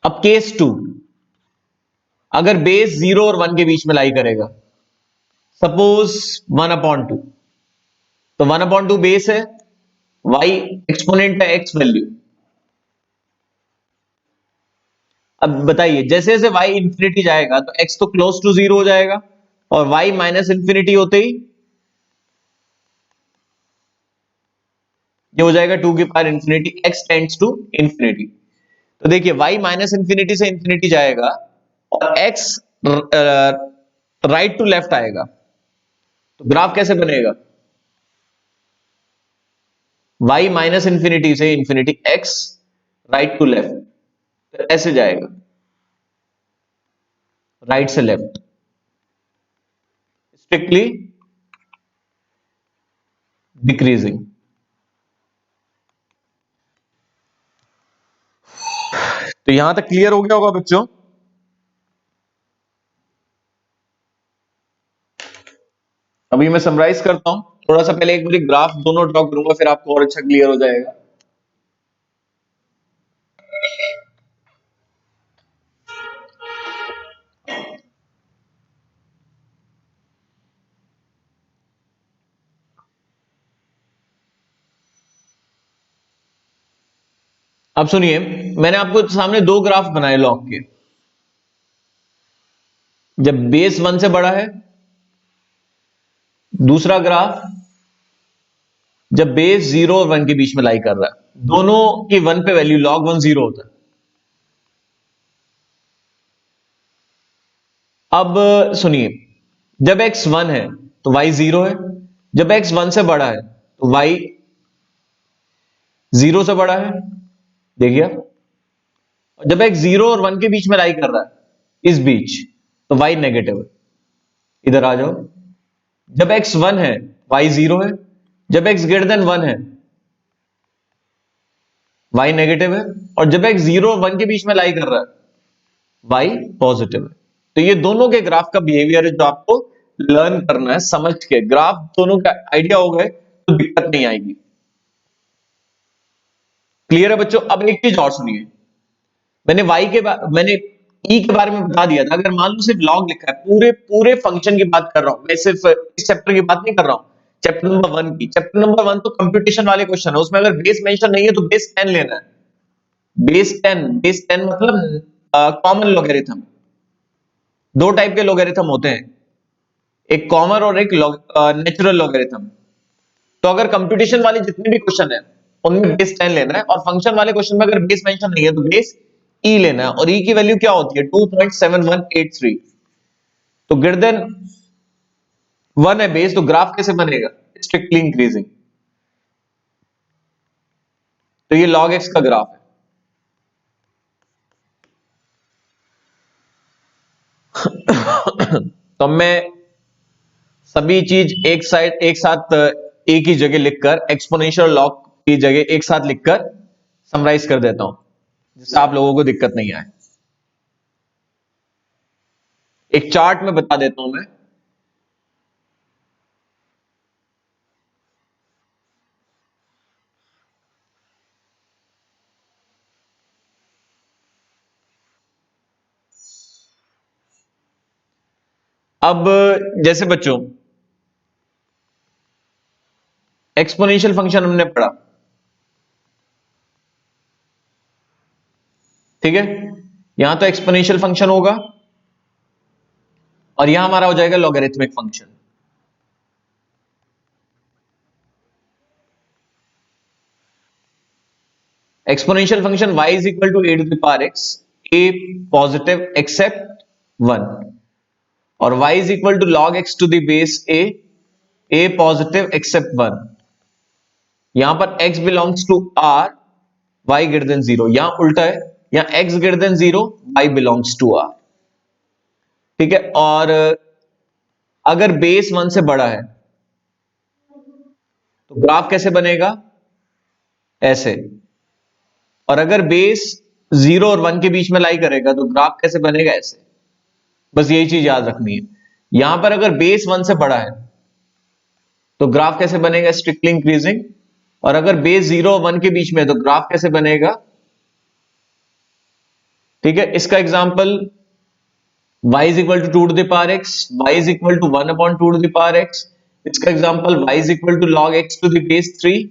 अब केस 2, अगर बेस 0 और 1 के बीच में लाई करेगा, सपोज 1/2, तो 1/2 बेस है, y एक्सपोनेंट है x वैल्यू। अब बताइए, जैसे जैसे y इंफिनिटी जाएगा तो x तो क्लोज टू 0 हो जाएगा, और y माइनस इंफिनिटी होते ही ये हो जाएगा 2 की power infinity, x tends to infinity. तो देखिए y माइनस इंफिनिटी से इंफिनिटी जाएगा और x राइट टू लेफ्ट आएगा, तो ग्राफ कैसे बनेगा? y माइनस इंफिनिटी से infinity, x right to left, तो ऐसे जाएगा, राइट से लेफ्ट, स्ट्रिक्टली डिक्रीजिंग। तो यहां तक क्लियर हो गया होगा बच्चों? अभी मैं समराइज करता हूं थोड़ा सा, पहले एक बार ग्राफ दोनों ड्रॉ करूंगा, फिर आपको और अच्छा क्लियर हो जाएगा। अब सुनिए, मैंने आपको सामने दो ग्राफ बनाए लॉग के। जब बेस 1 से बड़ा है, दूसरा ग्राफ जब बेस 0 और 1 के बीच में लाई कर रहा है, दोनों की 1 पे वैल्यू लॉग 1 0 होता है। अब सुनिए, जब x 1 है तो y 0 है, जब x 1 से बड़ा है तो y 0 से बड़ा है। देखिए, और जब x 0 और 1 के बीच में लाई कर रहा है, इस बीच, तो y नेगेटिव है। इधर आ जाओ, जब x 1 है, y 0 है। जब x ग्रेटर देन 1 है y नेगेटिव है, और जब x 0 और 1 के बीच में लाई कर रहा है y पॉजिटिव है। तो ये दोनों के ग्राफ का बिहेवियर है जो आपको लर्न करना है, समझ के ग्राफ दोनों का आइडिया हो गए तो दिक्कत नहीं आएगी। क्लियर है बच्चों? अब एक चीज और सुनिए, मैंने e के बारे में बता दिया था। अगर मान लो सिर्फ log लिखा है, पूरे पूरे फंक्शन की बात कर रहा हूं मैं, सिर्फ इस चैप्टर की बात नहीं कर रहा हूं, चैप्टर नंबर 1 की। चैप्टर नंबर 1 तो कंप्यूटेशन वाले क्वेश्चन है, उसमें अगर बेस मेंशन नहीं है तो बेस 10 लेना है। बेस 10 मतलब कॉमन लॉगरिथम। दो टाइप के लॉगरिथम होते हैं, एक कॉमन और एक नेचुरल लॉगरिथम। तो अगर कंप्यूटेशन वाले जितने भी क्वेश्चन है उनमें बेस 10 लेना है, और फंक्शन वाले क्वेश्चन में अगर बेस मेंशन नहीं है तो बेस ई लेना है। और ई की वैल्यू क्या होती है? 2.7183। तो ग्रेटर देन 1 है बेस, तो ग्राफ कैसे बनेगा? Strictly increasing. तो ये log x का ग्राफ है। तो मैं सभी चीज एक साथ एक ही जगह लिखकर, एक्सपोनेंशियल लॉग की जगह एक साथ लिखकर समराइज कर देता हूं, जिससे आप लोगों को दिक्कत नहीं आए। एक चार्ट में बता देता हूं मैं। अब जैसे बच्चों एक्सपोनेंशियल फंक्शन हमने पढ़ा, ठीक है? यहां तो एक्सपोनेंशियल फंक्शन होगा और यहां हमारा हो जाएगा logarithmic function. Exponential function y is equal to a to the power x, a positive except 1, और y is equal to log x to the base a positive except 1। यहां पर x belongs to r, y greater than 0। यहां उल्टा है, यहां x greater than 0, y belongs to r। ठीक है? और अगर बेस 1 से बड़ा है तो ग्राफ कैसे बनेगा? ऐसे। और अगर बेस 0 और 1 के बीच में लाई करेगा तो ग्राफ कैसे बनेगा? ऐसे। बस यही चीज याद रखनी है। यहां पर अगर बेस 1 से बड़ा है तो ग्राफ कैसे बनेगा? Strictly increasing. और अगर बेस 0 और 1 के बीच में है तो ग्राफ कैसे बनेगा? ठीक है? इसका example y is equal to 2 to the power x, y is equal to 1 upon 2 to the power x। इसका example y is equal to log x to the base 3,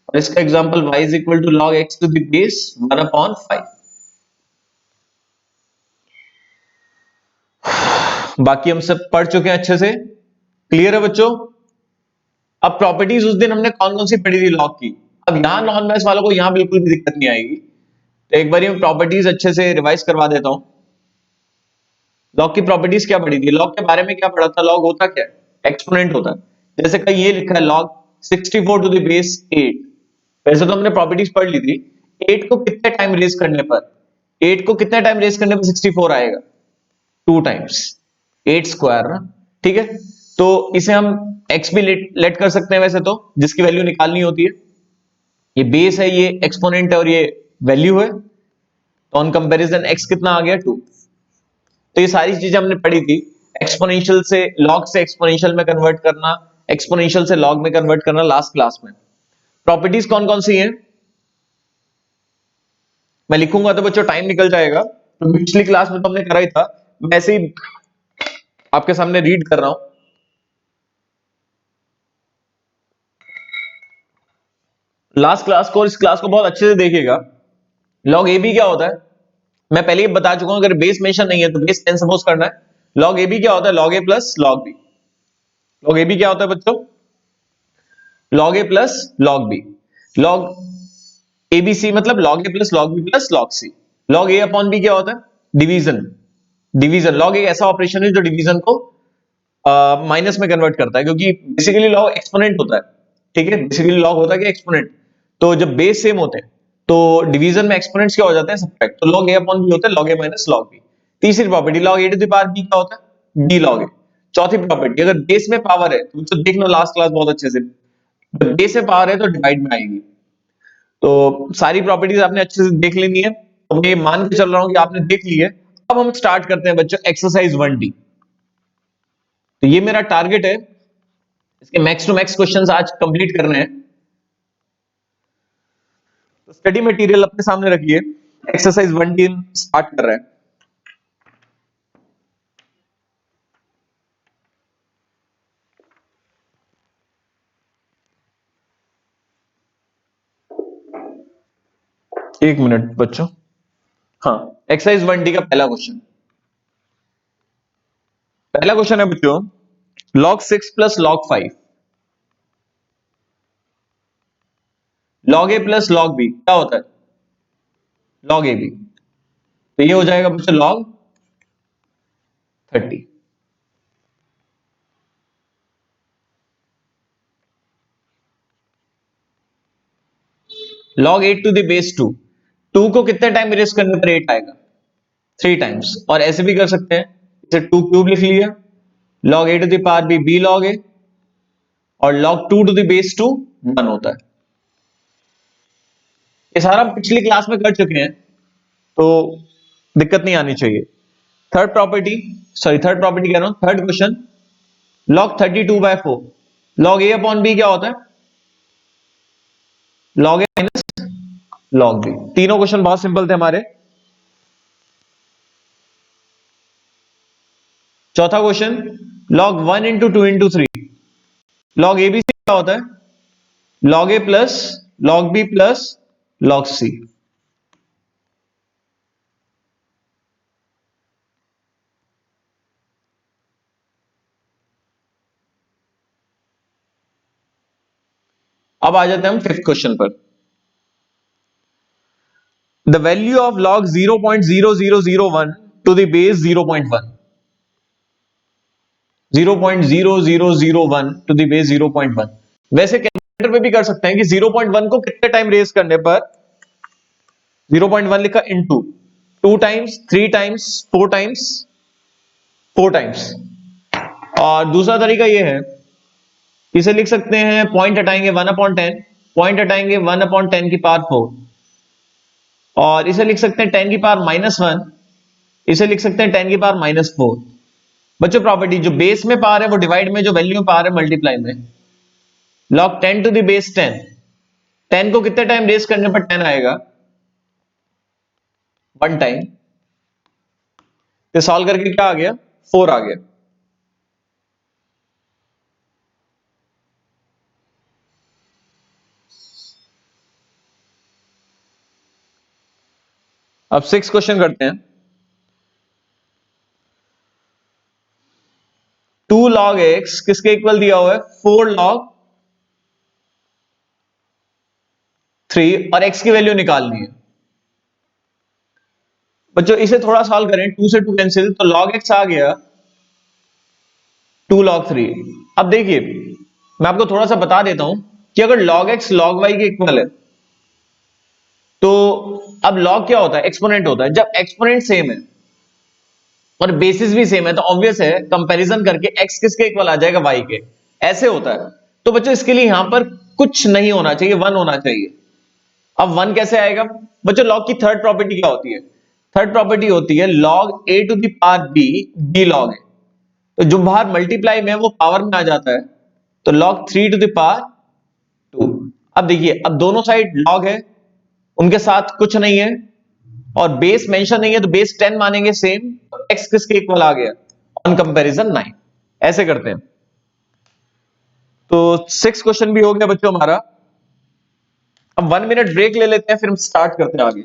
और इसका example y is equal to log x to the base 1 upon 5। बाकी हम सब पढ़ चुके हैं अच्छे से। क्लियर है बच्चों? अब प्रॉपर्टीज उस दिन हमने कौन कौन सी पढ़ी थी लॉग की। अब यहां नॉन मैथ्स वालों को यहां बिल्कुल भी दिक्कत नहीं आएगी, तो एक बार मैं प्रॉपर्टीज अच्छे से रिवाइज करवा देता हूं। लॉग की प्रॉपर्टीज क्या पढ़ी थी? लॉग के बारे में क्या पढ़ा था? लॉग होता क्या है? एक्सपोनेंट होता है। जैसे कहीं ये लिखा है log 64 टू द बेस 8। वैसे तो हमने प्रॉपर्टीज पढ़ ली थी। 8 को कितने टाइम रेज करने पर 64 आएगा? 2 टाइम्स, 8 स्क्वायर ना। ठीक है? तो इसे हम x भी लेट कर सकते हैं वैसे तो, जिसकी वैल्यू निकालनी होती है। ये बेस है, ये एक्सपोनेंट है, और ये वैल्यू है। तो ऑन कंपैरिजन x कितना आ गया? 2। तो ये सारी चीजें हमने पढ़ी थी। एक्सपोनेंशियल से लॉग से एक्सपोनेंशियल में कन्वर्ट करना, एक्सपोनेंशियल से लॉग में कन्वर्ट करना, लास्ट क्लास में। प्रॉपर्टीज कौन कौन सी हैं मैं लिखूंगा तो बच्चों टाइम निकल जाएगा, तो पिछली क्लास में तो हमने करा ही था, मैं ऐसे ही आपके सामने रीड कर रहा हूं। लास्ट क्लास को, इस क्लास को बहुत अच्छे से देखिएगा। लॉग ए बी क्या होता है मैं पहले ही बता चुका हूं। अगर बेस मेंशन नहीं है तो बेस 10 सपोज करना है। लॉग ए बी क्या होता है? Log a plus log b. Log a b क्या होता है बच्चों? Log a plus log b. Log a b c मतलब log a plus log b plus log c. Log a upon b क्या होता है? डिवीजन। डिवीजन लॉग एक ऐसा ऑपरेशन है जो डिवीजन को माइनस में कन्वर्ट करता है, क्योंकि बेसिकली लॉग एक्सपोनेंट होता है। ठीक है? बेसिकली लॉग होता है कि एक्सपोनेंट। तो जब बेस सेम होते हैं तो डिवीजन में एक्सपोनेंट्स क्या हो जाते हैं? सब्ट्रैक्ट। तो लॉग ए अपॉन बी होता है log A minus log B. तीसरी property log A to the power B क्या होता है? B log A. चौथी प्रॉपर्टी, अगर बेस में पावर है तो देख लो लास्ट क्लास बहुत अच्छे से, बेस में पावर है तो डिवाइड में आएगी। तो सारी प्रॉपर्टीज आपने अच्छे से देख लेनी है, तो मैं मान के चल रहा हूं कि आपने देख ली है। अब हम स्टार्ट करते हैं बच्चों एक्सरसाइज 1D। तो ये मेरा टारगेट है, इसके मैक्स टू मैक्स क्वेश्चंस आज कंप्लीट करने हैं। तो स्टडी मटेरियल अपने सामने रखिए, एक्सरसाइज 1D स्टार्ट कर रहे हैं। एक मिनट बच्चों, हाँ, एक्सरसाइज 1D का पहला क्वेश्चन है बच्चों, log 6 plus log 5, log a plus log b क्या होता है? log ab। तो ये हो जाएगा बच्चों log 30। log 8 to the base 2, 2 को कितने टाइम इरेज करने पर 8 आएगा? 3 टाइम्स। और ऐसे भी कर सकते हैं, इसे 2 क्यूब लिख लिया, log a to the power b log a, और log 2 टू द बेस 2 1 होता है। ये सारा पिछली क्लास में कर चुके हैं, तो दिक्कत नहीं आनी चाहिए। थर्ड प्रॉपर्टी कह रहा हूं, third question, log 32/4, log a upon b क्या होता है? log a minus log b। तीनों क्वेश्चन बहुत सिंपल थे हमारे। चौथा question, log 1 into 2 into 3, log a b c क्या होता है? log a plus log b plus log c। अब आ जाते हैं हम फिफ्थ क्वेश्चन पर। The value of log 0.0001 to the base 0.1, 0.0001 to the base 0.1। वैसे कैलकुलेटर पे भी कर सकते हैं कि 0.1 को कितने टाइम रेज करने पर, 0.1 लिखा into 2 times, 3 times, 4 times, 4 times. और दूसरा तरीका ये है, इसे लिख सकते हैं पॉइंट हटाएंगे 1/10, पॉइंट हटाएंगे 1/10 की पावर 4, और इसे लिख सकते हैं 10 की पावर -1, इसे लिख सकते हैं 10 की पावर -4। बच्चों प्रॉपर्टी, जो बेस में पावर है वो डिवाइड में, जो वैल्यू में पावर है मल्टीप्लाई में। log 10 टू द बेस 10, 10 को कितने टाइम रेज करने पर 10 आएगा? 1 टाइम। तो सॉल्व करके क्या आ गया? 4 आ गया। अब 6 क्वेश्चन करते हैं। 2 log x किसके इक्वल दिया हुआ है? 4 log 3, और x की वैल्यू निकालनी है। बच्चों इसे थोड़ा सॉल्व करें, 2 से 2 कैंसिल, तो log x आ गया 2 log 3। अब देखिए, मैं आपको थोड़ा सा बता देता हूं कि अगर log x log y के इक्वल है, तो अब log क्या होता है? एक्सपोनेंट होता है। जब एक्सपोनेंट सेम है और बेसिस भी सेम है, तो ऑब्वियस है कंपैरिजन करके x किसके इक्वल आ जाएगा? y के। ऐसे होता है। तो बच्चों इसके लिए यहां पर कुछ नहीं होना चाहिए, 1 होना चाहिए। अब 1 कैसे आएगा? बच्चों log की थर्ड प्रॉपर्टी क्या होती है? थर्ड प्रॉपर्टी होती है log a to the power b, b log a। तो जो बाहर मल्टीप्लाई में है वो पावर में आ जाता है, तो log 3 टू द पावर 2। अब देखिए, अब दोनों साइड log है, उनके साथ कुछ नहीं है, और बेस मेंशन नहीं है, तो बेस 10 मानेंगे सेम, तो x किसके इक्वल आ गया? On comparison 9। ऐसे करते हैं। तो 6 क्वेश्चन भी हो गया बच्चों हमारा। अब 1 मिनट ब्रेक ले लेते हैं, फिर हम स्टार्ट करते हैं आगे।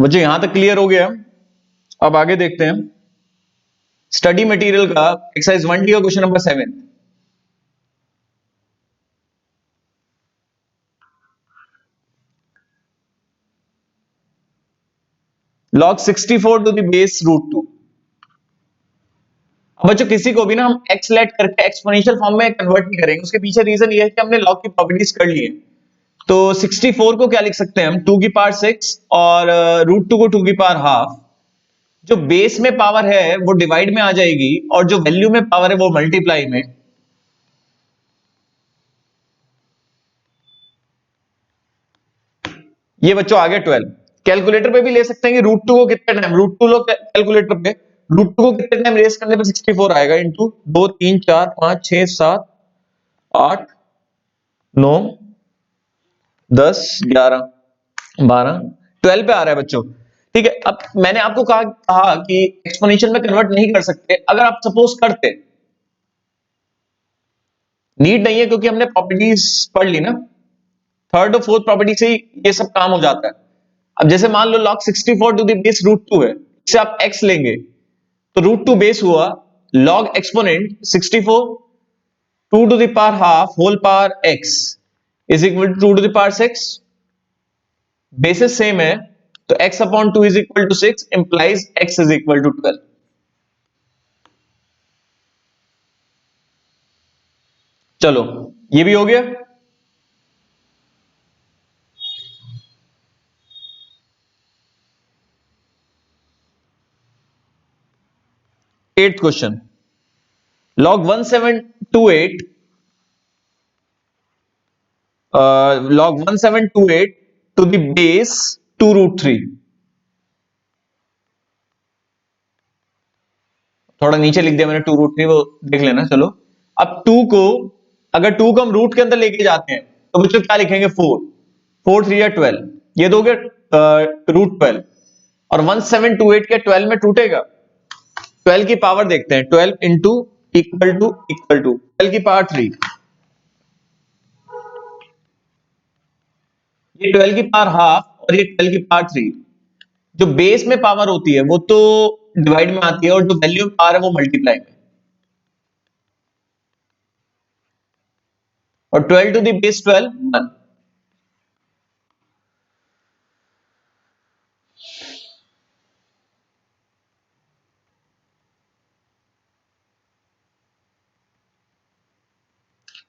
बच्चों यहां तक क्लियर हो गया। अब आगे देखते हैं स्टडी मटेरियल का एक्सरसाइज 1D का question number 7। log 64 to the base root 2। अब बच्चों किसी को भी ना हम एक्स लेट करके एक्सपोनेंशियल फॉर्म में कन्वर्ट नहीं करेंगे, उसके पीछे रीजन ये है कि हमने लॉग की प्रॉपर्टीज कर ली है। तो 64 को क्या लिख सकते हैं हम, 2 की पावर 6 और रूट 2 को 2 की पावर हाफ। जो बेस में पावर है वो डिवाइड में आ जाएगी और जो वैल्यू में पावर है वो मल्टीप्लाई में। ये बच्चों आ गया 12। कैलकुलेटर पे भी ले सकते हैं कि रूट 2 को कितने टाइम, रूट 2 लो कैलकुलेटर पे, रूट 2 को कितने टाइम रेस करने पे 64 आएगा, इंटू 2 3 4 5 6 7 8 9 10 11 12 12 पे आ रहा है बच्चों। ठीक है, अब मैंने आपको कहा कि एक्सपोनेंशियल में कन्वर्ट नहीं कर सकते। अगर आप सपोज करते, नीड नहीं है क्योंकि हमने प्रॉपर्टीज पढ़ ली ना, थर्ड और फोर्थ प्रॉपर्टी से ही ये सब काम हो जाता है। अब जैसे मान लो log 64 to the base root 2 है, इससे आप x लेंगे तो रूट 2 बेस हुआ, log exponent 64 2 to the power half whole power x is equal to 2 to the power 6। Basis same है तो x upon 2 is equal to 6 implies x is equal to 12। चलो ये भी हो गया। Eighth question, log 1728 log 1728 to the base 2 root 3। थोड़ा नीचे लिख दिया मैंने 2 रूट 3, वो देख लेना। चलो अब 2 को, अगर 2 को हम रूट के अंदर लेके जाते हैं तो बच्चों क्या लिखेंगे, 4 4 3 या 12, ये दो गया रूट 12। और 1728 के 12 में टूटेगा, 12 की पावर देखते हैं, 12 इंटू इक्वल टू 12 की पावर 3, ये 12 की पावर हाफ और ये 12 की पावर 3। जो बेस में पावर होती है वो तो डिवाइड में आती है और जो वैल्यू में पावर है वो मल्टीप्लाई में। और 12 टू द बेस 12 1।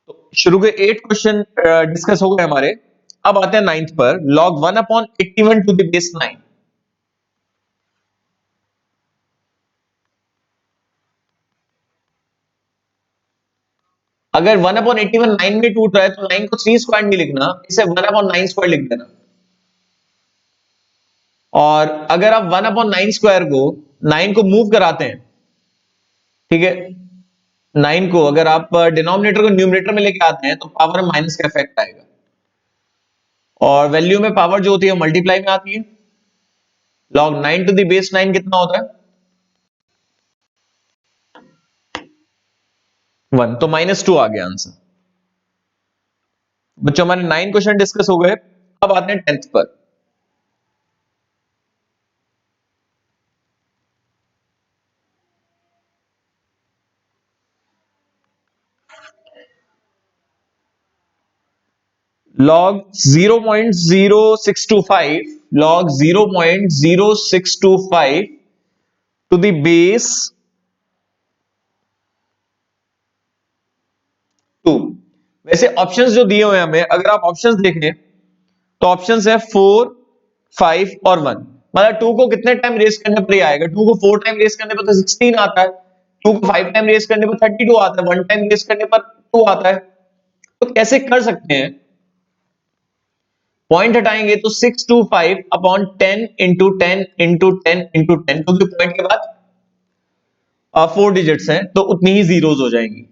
तो शुरू के 8 क्वेश्चन डिस्कस हो गए हमारे। अब आते हैं 9th पर, log 1 upon 81 to the base 9। अगर 1 अपॉन 81 9 में टूट रहा है तो 9 को 3 स्क्वायर नहीं लिखना, इसे 1 अपॉन 9 स्क्वायर लिख देना। और अगर आप 1 अपॉन 9 स्क्वायर को 9 को मूव कराते हैं, ठीक है, 9 को अगर आप डिनोमिनेटर को न्यूमरेटर में लेके आते हैं तो पावर में माइनस का इफेक्ट आएगा और वैल्यू में पावर जो होती है मल्टीप्लाई में आती है। log 9 टू द बेस 9 कितना होता है, 1, तो -2 आ गया आंसर। बच्चों हमारे 9 क्वेश्चन डिस्कस हो गए। अब आते हैं 10th पर। log 0.0625 log 0.0625 to the base 2। वैसे ऑप्शंस जो दिए हुए हैं हमें, अगर आप ऑप्शंस देखें तो ऑप्शंस है 4 5 और 1। मतलब 2 को कितने टाइम रेस करने पर ये आएगा, 2 को 4 टाइम रेस करने पर तो 16 आता है, 2 को 5 टाइम रेस करने पर 32 आता है, 1 टाइम रेस करने पर 2 आता है। तो कैसे कर सकते हैं, पॉइंट हटाएंगे तो 625 अपॉन 10 इंटू 10 इंटू 10 इंटू 10, क्योंकि पॉइंट के बाद 4 डिजिट्स हैं तो उतनी ही जीरोस हो जाएंगी।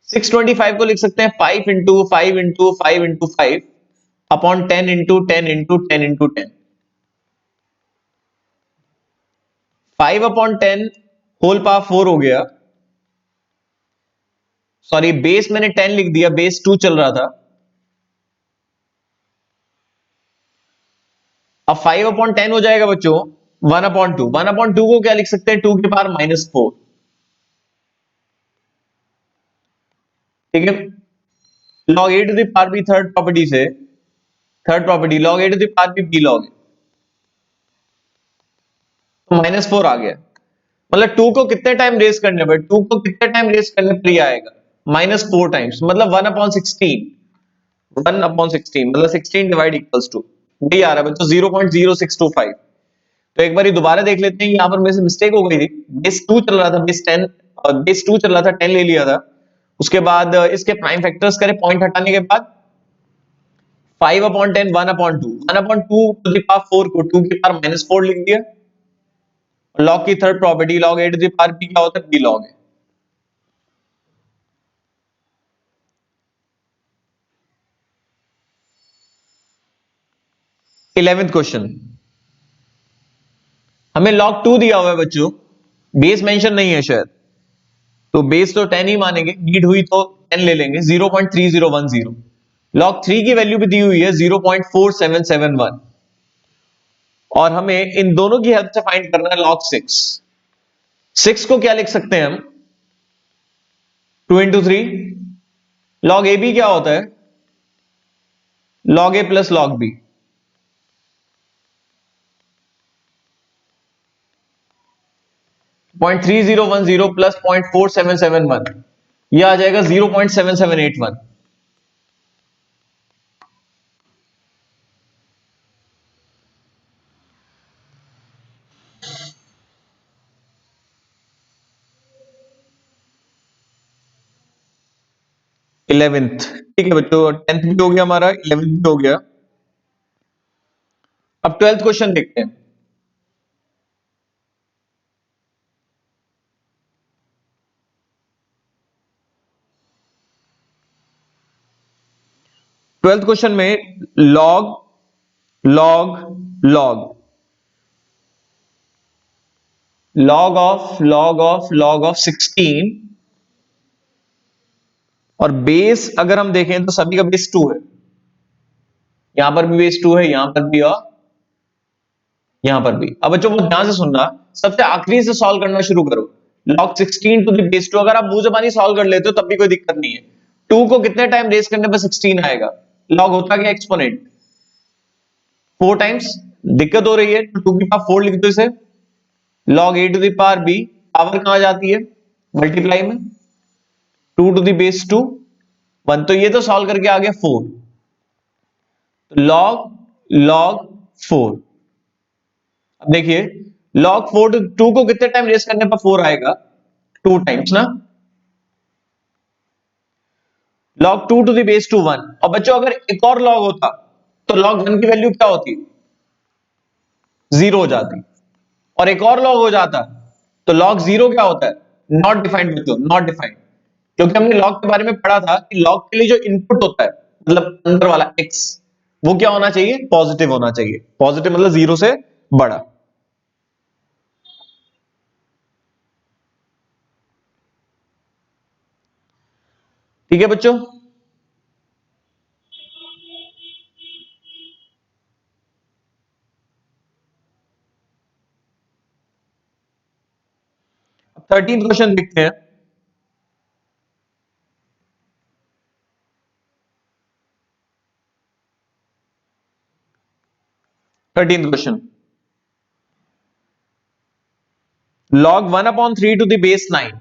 625 को लिख सकते हैं 5 into 5 into 5 into 5 upon 10 into 10 into 10 into 10। 5 upon 10 whole power 4 हो गया। सॉरी, बेस मैंने 10 लिख दिया, बेस 2 चल रहा था। अब 5/10 हो जाएगा बच्चों 1/2। 1/2 को क्या लिख सकते हैं, 2 की पावर -4। ठीक है, log a to the power b third property से, third property log a to the power b log a, तो -4 आ गया। मतलब 2 को कितने टाइम रेस करने पर, 2 को कितने टाइम रेस करने पर ये आएगा, -4 टाइम्स, मतलब 1/16। 1/16 मतलब 16 डिवाइड इक्वल्स टू, यही आ रहा है बच्चों 0.0625। तो एक बार ये दोबारा देख लेते हैं, यहां पर मेरे से मिस्टेक हो गई थी, बेस 2 चल रहा था, बेस 2 चल रहा था, 10 ले लिया था। उसके बाद इसके प्राइम फैक्टर्स करें, पॉइंट हटाने के बाद 5/10 1/2, 1/2 टू द पावर 4 को 2 की पावर -4 लिख दिया। लॉग की third property log a to the power b क्या होता है, b log a। 11th question, हमें log 2 दिया हुआ है बच्चों, बेस मेंशन नहीं है शायद, तो बेस तो 10 ही मानेंगे, नीड हुई तो 10 ले लेंगे, 0.3010। log 3 की वैल्यू भी दी हुई है 0.4771, और हमें इन दोनों की हेल्प से फाइंड करना है log 6। 6 को क्या लिख सकते हैं हम, 2 × 3। log a b क्या होता है, log a plus log b। 0.3010 plus 0.4771, यह आ जाएगा 0.7781। 11th, ठीक है बच्चों, 10th भी हो गया हमारा, 11th भी हो गया। अब 12th क्वेश्चन देखते हैं। 12th क्वेश्चन में log log log log of 16, और बेस अगर हम देखें तो सभी का बेस 2 है, यहां पर भी बेस 2 है, यहां पर भी और यहां पर भी। अब बच्चों बहुत ध्यान से सुनना, सबसे आखिरी से सॉल्व करना शुरू करो। log 16 टू द बेस 2 अगर आप मुंह जबानी सॉल्व कर लेते हो तब भी कोई दिक्कत नहीं है। 2 को कितने टाइम रेस करने पर 16 आएगा, log होता क्या, एक्सपोनेंट 4 टाइम्स। दिक्कत हो रही है तो 2 की पावर 4 लिख दो इसे। log a to the power b, power कहां जाती है, मल्टीप्लाई में, 2 टू द बेस 2 1, तो ये तो सॉल्व करके आ गया 4। तो log 4, अब देखिए log 4 टू 2 को कितने टाइम रेस करने पर 4 आएगा, 2 टाइम्स ना। log 2 टू द बेस 2 1, और बच्चों अगर एक और log होता तो log 1 की वैल्यू क्या होती, 0 हो जाती, और एक और log हो जाता तो log 0 क्या होता है, नॉट डिफाइंड बच्चों, नॉट डिफाइंड। क्योंकि हमने log के बारे में पढ़ा था कि log के लिए जो इनपुट होता है, मतलब अंदर वाला x, वो क्या होना चाहिए, पॉजिटिव होना चाहिए। पॉजिटिव मतलब 0 से बड़ा। ठीक है बच्चों, अब 13 क्वेश्चन देखते हैं। 13 question, log 1/3 to the base 9।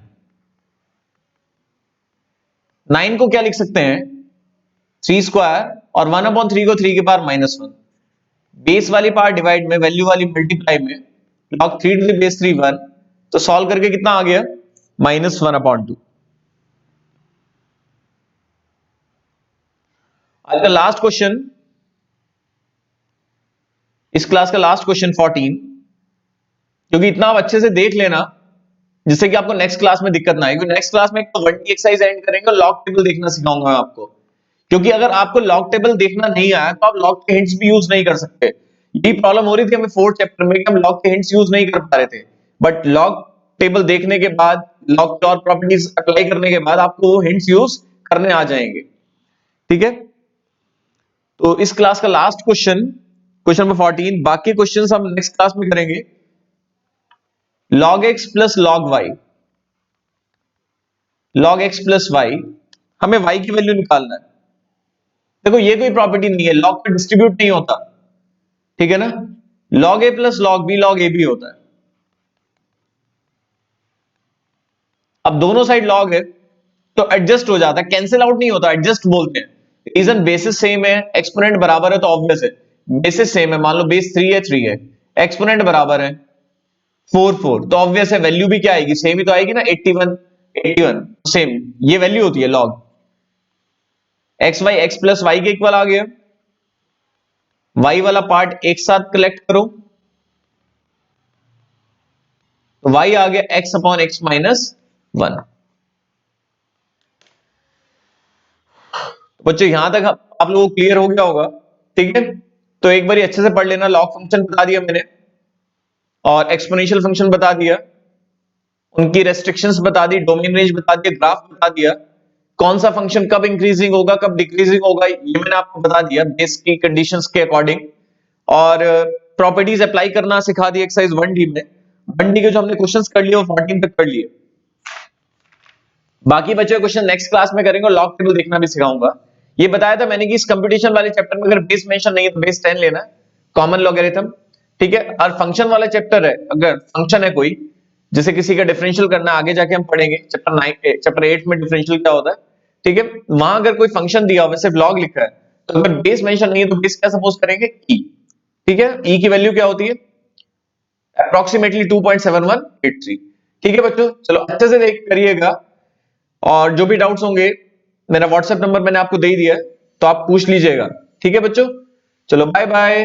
9 को क्या लिख सकते हैं, 3 स्क्वायर, और 1/3 को 3 के पावर -1। बेस वाली पार्ट डिवाइड में, वैल्यू वाली मल्टीप्लाई में, log 3 टू द बेस 3 1, तो सॉल्व करके कितना आ गया, -1/2। आज का लास्ट क्वेश्चन, इस क्लास का लास्ट क्वेश्चन 14, क्योंकि इतना आप अच्छे से देख लेना जिससे कि आपको नेक्स्ट क्लास में दिक्कत ना आए। क्योंकि नेक्स्ट क्लास में एक तो 1D एक्सरसाइज एंड करेंगे और लॉग टेबल देखना सिखाऊंगा आपको। क्योंकि अगर आपको लॉग टेबल देखना नहीं आया तो आप लॉग के हिंट्स भी यूज नहीं कर सकते। यही प्रॉब्लम हो रही थी हमें 4th चैप्टर में कि हम लॉग के हिंट्स यूज नहीं कर पा रहे थे। बट लॉग टेबल देखने के बाद, लॉग के और प्रॉपर्टीज अप्लाई करने के बाद आपको वो हिंट्स यूज करने आ जाएंगे। ठीक है, तो इस क्लास का लास्ट क्वेश्चन क्वेश्चन नंबर 14। बाकी क्वेश्चंस हम नेक्स्ट क्लास में करेंगे। log x plus log y, log x plus y, हमें y की वैल्यू निकालना है। देखो ये कोई प्रॉपर्टी नहीं है, log पे डिस्ट्रीब्यूट नहीं होता, ठीक है ना। log a plus log b log a b होता है। अब दोनों साइड log है तो एडजस्ट हो जाता है, कैंसिल आउट नहीं होता, एडजस्ट बोलते हैं। रीजन बेसिस सेम है, एक्सपोनेंट बराबर है तो ऑब्वियस है। बेसिस सेम है, मान लो बेस 3 है 3 है, एक्सपोनेंट बराबर है 4 4, तो ऑब्वियस है वैल्यू भी क्या आएगी, सेम ही तो आएगी ना, 81 81 सेम ये वैल्यू होती है log। X y x plus y के इक्वल आ गया, y वाला पार्ट एक साथ कलेक्ट करो तो y आ गया x अपॉन x माइनस 1। बच्चों यहां तक आप लोगों को क्लियर हो गया होगा, ठीक है। तो एक बार अच्छे से पढ़ लेना, लॉग फंक्शन बता दिया मैंने और एक्सपोनेंशियल फंक्शन बता दिया, उनकी रेस्ट्रिक्शंस बता दी, डोमेन रेंज बता दिया, ग्राफ बता दिया, कौन सा फंक्शन कब इंक्रीजिंग होगा कब डिक्रीजिंग होगा ये मैंने आपको बता दिया बेस की कंडीशंस के अकॉर्डिंग। और प्रॉपर्टीज अप्लाई करना सिखा दी एक्सरसाइज 1D में। 1D के जो हमने क्वेश्चंस कर लिए वो 14 तक कर लिए। बाकी बचे हुए क्वेश्चन नेक्स्ट क्लास में करेंगे और लॉग टेबल देखना भी सिखाऊंगा। ये बताया था मैंने कि इस कंप्यूटेशन वाले चैप्टर में अगर बेस मेंशन नहीं है तो बेस 10 लेना, कॉमन लॉगरिथम, ठीक है। और फंक्शन वाला चैप्टर है, अगर फंक्शन है कोई, जैसे किसी का डिफरेंशियल करना आगे जाके हम पढ़ेंगे चैप्टर 8 में डिफरेंशियल क्या होता है, ठीक है। वहां अगर कोई फंक्शन दिया हुआ सिर्फ लॉग लिखा है तो अगर बेस मेंशन नहीं है तो बेस क्या सपोज करेंगे, ई, ठीक है। ई की वैल्यू क्या होती है, अप्रोक्सीमेटली 2.7183, ठीक है बच्चों। चलो अच्छे से देख करिएगा और जो भी डाउट्स होंगे मेरा व्हाट्सएप नंबर मैंने आपको दे ही दिया है तो आप पूछ लीजिएगा, ठीक है बच्चों। चलो बाय बाय।